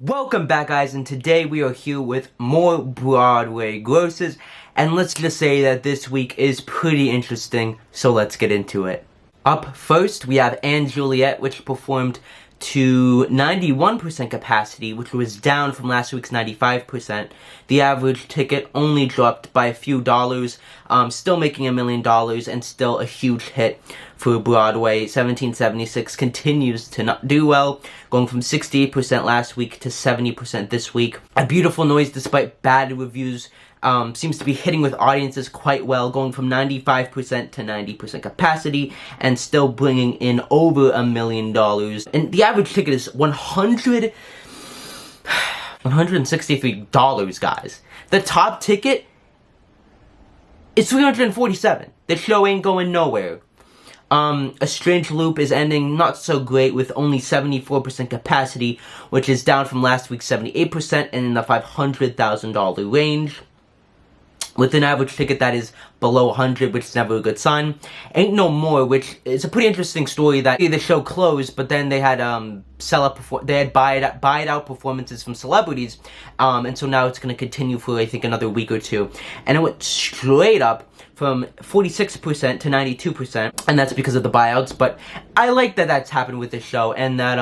Welcome back, guys, and today we are here with more Broadway grosses, and let's just say that this week is pretty interesting, so let's get into it. Up first, we have & Juliet, which performed to 91% capacity, which was down from last week's 95%. The average ticket only dropped by a few dollars, still making $1 million and still a huge hit for Broadway. 1776 continues to not do well, going from 68% last week to 70% this week. A Beautiful Noise, despite bad reviews, seems to be hitting with audiences quite well, going from 95% to 90% capacity and still bringing in over $1 million. And the average ticket is $163, guys. The top ticket is $347. The show ain't going nowhere. A Strange Loop is ending not so great with only 74% capacity, which is down from last week's 78% and in the $500,000 range, with an average ticket that is below 100, which is never a good sign. Ain't No More, which is a pretty interesting story that the show closed, but then they had buy it out performances from celebrities, and so now it's going to continue for I think another week or two, and it went straight up from 46% to 92%, and that's because of the buyouts. But I like that that's happened with this show, and that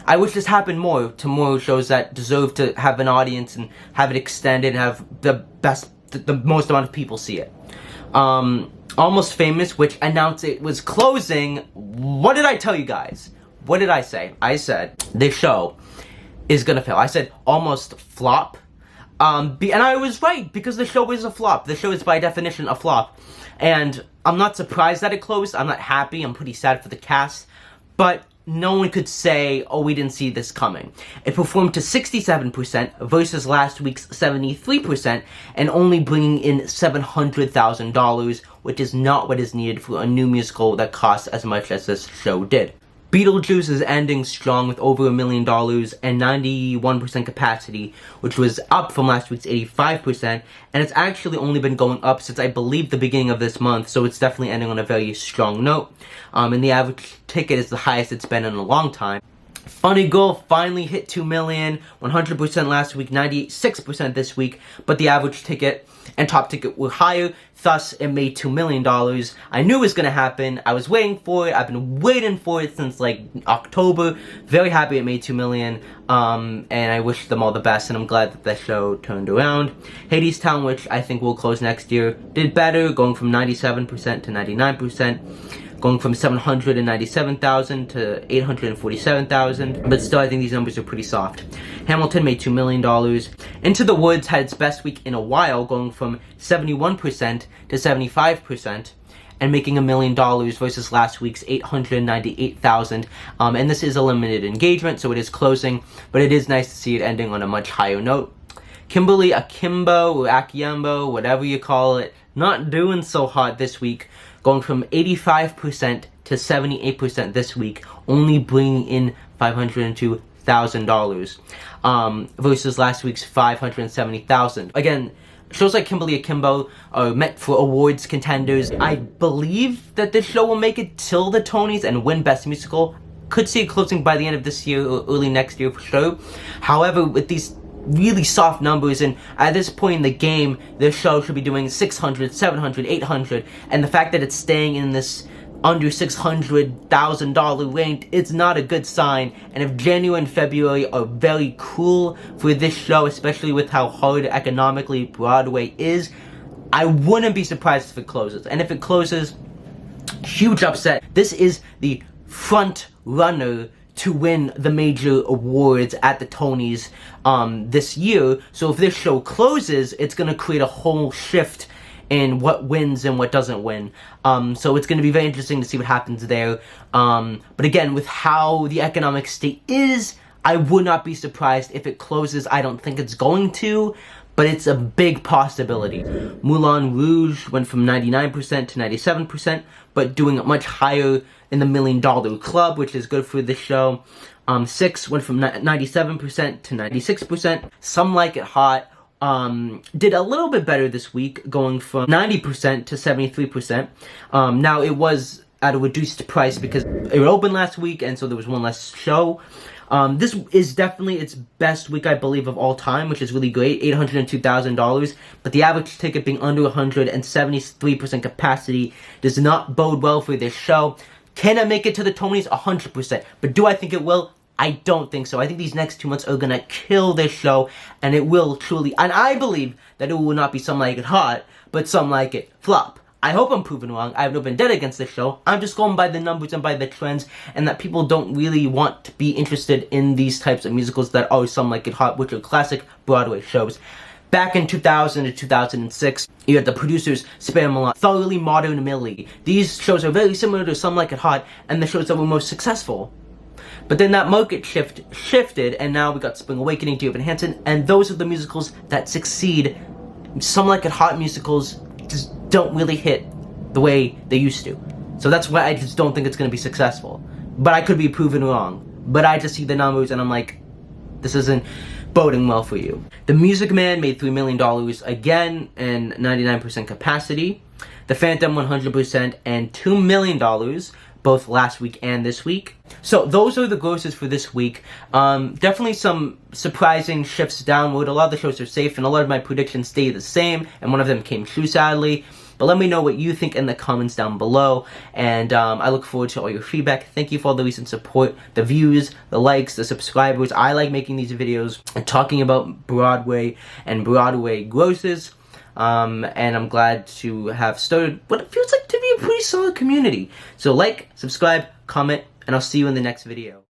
I wish this happened more to more shows that deserve to have an audience and have it extended and have the most amount of people see it. Almost Famous, which announced it was closing. What did I tell you guys? What did I say? I said this show is gonna fail. I said almost flop. And I was right, because the show is a flop. The show is by definition a flop. And I'm not surprised that it closed. I'm not happy. I'm pretty sad for the cast. But no one could say, oh, we didn't see this coming. It performed to 67% versus last week's 73%, and only bringing in $700,000, which is not what is needed for a new musical that costs as much as this show did. Beetlejuice is ending strong with over $1 million and 91% capacity, which was up from last week's 85%, and it's actually only been going up since I believe the beginning of this month, so it's definitely ending on a very strong note. And the average ticket is the highest it's been in a long time. Funny Girl finally hit 2 million, 100% last week, 96% this week, but the average ticket and top ticket were higher, thus it made $2 million. I knew it was gonna happen. I was waiting for it. I've been waiting for it since like October. Very happy it made $2 million, and I wish them all the best, and I'm glad that the show turned around. Hadestown, which I think will close next year, did better, going from 97% to 99%. Going from 797,000 to 847,000, but still I think these numbers are pretty soft. Hamilton made $2 million. Into the Woods had its best week in a while, going from 71% to 75%, and making $1 million versus last week's 898,000. And this is a limited engagement, so it is closing, but it is nice to see it ending on a much higher note. Kimberly, Akimbo, or Akimbo, whatever you call it, not doing so hot this week, going from 85% to 78% this week, only bringing in $502,000 versus last week's $570,000. Again, shows like Kimberly, Akimbo are meant for awards contenders. I believe that this show will make it till the Tonys and win Best Musical. Could see it closing by the end of this year or early next year for sure. However, with these really soft numbers, and at this point in the game, this show should be doing 600, 700, 800, and the fact that it's staying in this under $600,000 range, it's not a good sign. And if January and February are very cool for this show, especially with how hard economically Broadway is, I wouldn't be surprised if it closes. And if it closes, huge upset. This is the front runner to win the major awards at the Tonys this year. So if this show closes, it's going to create a whole shift in what wins and what doesn't win. So it's going to be very interesting to see what happens there. But again, with how the economic state is, I would not be surprised if it closes. I don't think it's going to, but it's a big possibility. Moulin Rouge went from 99% to 97%, but doing it much higher in the $1 million club, which is good for this show. Six went from 97% to 96%. Some Like It Hot did a little bit better this week, going from 90% to 73%. Now, it was at a reduced price because it opened last week, and so there was one less show. This is definitely its best week, I believe, of all time, which is really great, $802,000. But the average ticket being under 100 and 73% capacity does not bode well for this show. Can it make it to the Tonys? 100%. But do I think it will? I don't think so. I think these next 2 months are gonna kill this show, and it will truly, and I believe that it will not be Some Like It Hot, but Some Like It Flop. I hope I'm proven wrong. I have no vendetta against this show. I'm just going by the numbers and by the trends, and that people don't really want to be interested in these types of musicals that are Some Like It Hot, which are classic Broadway shows. Back in 2000 to 2006, you had the producers Spam a lot, Thoroughly Modern Millie. These shows are very similar to Some Like It Hot, and the shows that were most successful. But then that market shifted, and now we got Spring Awakening, Dear Evan Hansen, and those are the musicals that succeed. Some Like It Hot musicals just don't really hit the way they used to. So that's why I just don't think it's going to be successful. But I could be proven wrong. But I just see the numbers and I'm like, this isn't boding well for you. The Music Man made $3 million again and 99% capacity. The Phantom 100% and $2 million, both last week and this week. So those are the grosses for this week. Definitely some surprising shifts downward. A lot of the shows are safe and a lot of my predictions stay the same, and one of them came true, sadly. But let me know what you think in the comments down below, and I look forward to all your feedback. Thank you for all the recent support, the views, the likes, the subscribers. I like making these videos and talking about Broadway and Broadway grosses. And I'm glad to have started what it feels like to be a pretty solid community. So like, subscribe, comment, and I'll see you in the next video.